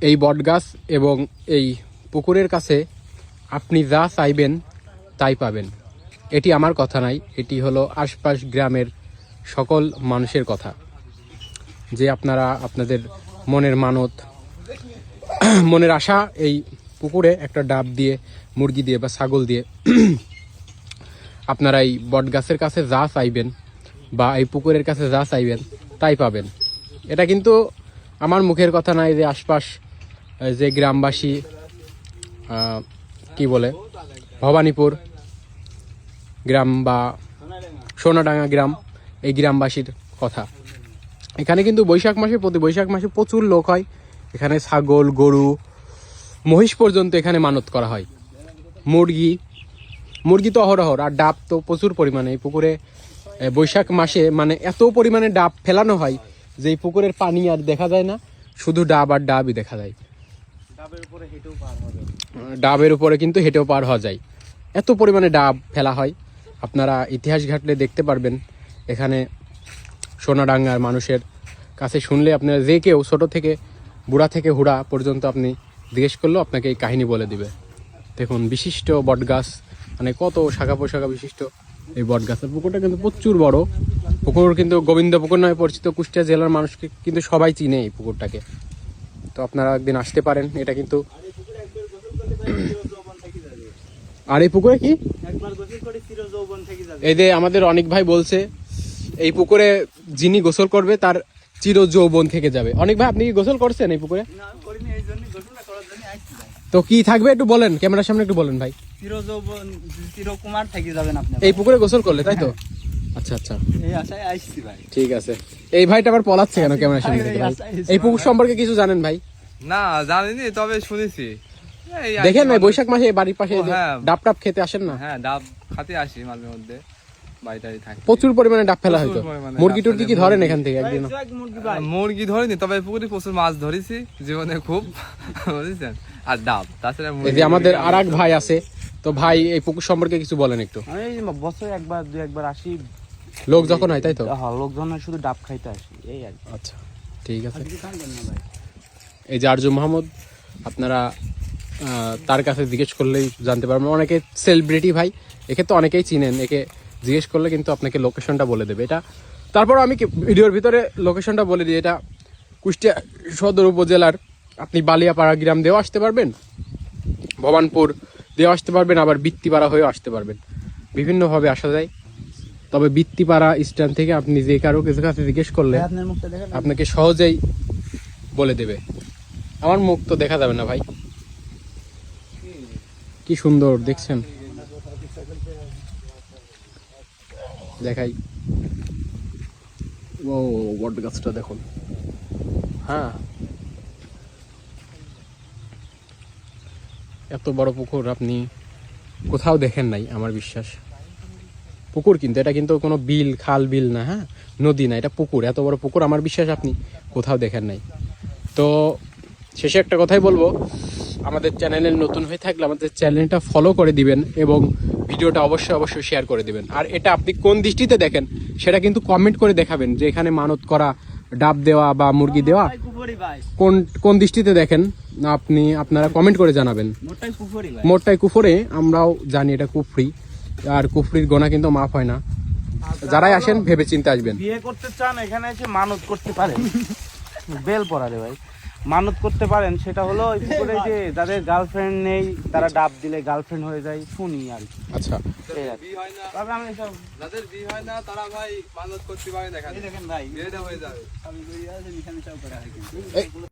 এই বট গাছ এবং এই পুকুরের কাছে আপনি যা চাইবেন তাই পাবেন। এটি আমার কথা নাই, এটি হলো আশপাশ গ্রামের সকল মানুষের কথা, যে আপনারা আপনাদের মনের মানত, মনের আশা এই পুকুরে একটা ডাব দিয়ে, মুরগি দিয়ে বা ছাগল দিয়ে আপনারা এই বট গাছের কাছে যা চাইবেন বা এই পুকুরের কাছে যা চাইবেন তাই পাবেন। এটা কিন্তু আমার মুখের কথা নাই, যে আশপাশ যে গ্রামবাসী কি বলে ভবানীপুর গ্রাম বা সোনাডাঙ্গা গ্রাম, এই গ্রামবাসীর কথা। এখানে কিন্তু প্রতি বৈশাখ মাসে প্রচুর লোক হয়। এখানে ছাগল, গরু, মহিষ পর্যন্ত এখানে মানত করা হয়। মুরগি তো অহরহর, আর ডাব তো প্রচুর পরিমাণে এই পুকুরে বৈশাখ মাসে মানে এত পরিমাণে ডাব ফেলানো হয় যে এই পুকুরের পানি আর দেখা যায় না, শুধু ডাব আর ডাবই দেখা যায়। ডাবের উপরে কিন্তু হেঁটেও পার হওয়া যায়, এত পরিমাণে ডাব ফেলা হয়। আপনারা ইতিহাস ঘাটলে দেখতে পারবেন। এখানে সোনাডাঙ্গার মানুষের কাছে শুনলে আপনারা যে কেউ ছোট থেকে বুড়া থেকে হুড়া পর্যন্ত আপনি জিজ্ঞেস করলেও আপনাকে এই কাহিনী বলে দিবে। দেখুন বিশিষ্ট বটগাছ, মানে কত শাখা পোশাখা বিশিষ্ট এই বটগাছের পুকুরটা কিন্তু প্রচুর বড় পুকুর, কিন্তু গোবিন্দ পুকুর নামে পরিচিত। কুষ্টিয়া জেলার মানুষকে কিন্তু সবাই চিনে এই পুকুরটাকে। তো আপনারা একদিন আসতে পারেন। এটা কিন্তু আর এই পুকুরে কি এই যে আমাদের অনেক ভাই বলছে এই পুকুরে যিনি গোসল করবে তার চির যৌবন থেকে যাবে। অনেক ভাই, আপনি কি গোসল করছেন এই পুকুরে? তো কি থাকবে একটু বলেন, ক্যামেরার সামনে একটু বলেন ভাই। চির যৌবন, চিরকুমার থেকে যাবেন আপনি এই পুকুরে গোসল করলে, তাই তো? আচ্ছা আচ্ছা, এই আশায় আসছি ভাই। ঠিক আছে। এই ভাইটা আবার পলাচ্ছে কেন ক্যামেরার সামনে থেকে ভাই? এই পুকুর সম্পর্কে কিছু জানেন ভাই? না জানিনি, তবে শুনেছি। দেখেন ভাই, বৈশাখ মাসে বাড়ির পাশে ডাব টাব খেতে আসেন না? হ্যাঁ, ডাব খাতে আসি মাঝে মধ্যে, বাড়িটাই থাকে। প্রচুর পরিমাণে ডাব ফেলা হয়তো। মুরগি টুরগি কি ধরেন এখান থেকে একদিন? মুরগি ধরিনি, তবে পুকুরে প্রচুর মাছ ধরেছি জীবনে খুব, বুঝেছেন। আর ডাব তাছাড়া এই যে আমাদের আর এক ভাই আছে, তো ভাই এই পুকুর সম্পর্কে কিছু বলেন একটু। আমি বছরে একবার দুই একবার আসি, লোক যখন হয়, তাই তো? হ্যাঁ, লোক যখন শুধু ডাব খাইতে আসি, এই আর কি। আচ্ছা, ঠিক আছে। এই যে আরজু মাহমুদ, আপনারা তার কাছে জিজ্ঞেস করলেই জানতে পারবেন। অনেকে সেলিব্রিটি ভাই, একে তো অনেকেই চিনেন, একে জিজ্ঞেস করলে কিন্তু আপনাকে লোকেশনটা বলে দেবে। এটা তারপর আমি ভিডিওর ভিতরে লোকেশনটা বলে দিই। এটা কুষ্টিয়া সদর উপজেলার, আপনি বালিয়াপাড়া গ্রাম দিয়েও আসতে পারবেন, ভবানপুর দিয়েও আসতে পারবেন, আবার বৃত্তিপাড়া হয়েও আসতে পারবেন। বিভিন্নভাবে আসা যায়। তবে বৃত্তিপাড়া স্ট্যান্ড থেকে আপনি যে কারো কিছু কাছে জিজ্ঞেস করলে আপনাকে সহজেই বলে দেবে। আমার মুখ তো দেখা যাবে না ভাই। কি সুন্দর দেখছেন, দেখাই। ও বট গাছটা দেখুন। হ্যাঁ, এত বড় পুকুর আপনি কোথাও দেখেন নাই আমার বিশ্বাস। পুকুর কিন্তু এটা কিন্তু কোনো বিল, খাল বিল না, হ্যাঁ, নদী না, এটা পুকুর। এত বড় পুকুর আমার বিশ্বাস আপনি কোথাও দেখেন নাই। তো শেষে একটা কথাই বলবো, আমাদের চ্যানেলে নতুন হয়ে থাকলে আমাদের চ্যানেলটা ফলো করে দিবেন এবং ভিডিওটা অবশ্যই শেয়ার করে দিবেন। আর এটা আপনি কোন দৃষ্টিতে দেখেন সেটা কিন্তু কমেন্ট করে দেখাবেন, যে এখানে মানত করা ডাব দেওয়া বা মুরগি দেওয়া কোন দৃষ্টিতে দেখেন আপনারা কমেন্ট করে জানাবেন। মোটটাই কুফরি, আমরাও জানি এটা কুফরি, আর কুফরির গোনা কিন্তু মাফ হয় না। যারাই আসেন ভেবে চিন্তে আসবেন। বিয়ে করতে চান এখানে এসে মানত করতে পারেন, বেল পড়ারে ভাই মানত করতে পারেন। সেটা হলো ওই পুকুরে যে যাদের গার্লফ্রেন্ড নেই তারা ডাব দিলে গার্লফ্রেন্ড হয়ে যায়, শুনি আর কি। আচ্ছা, যাদের বিয়ে হয় না তারা ভাই মানত করতে পারে, দেখেন ভাই বিয়েটা হয়ে যাবে।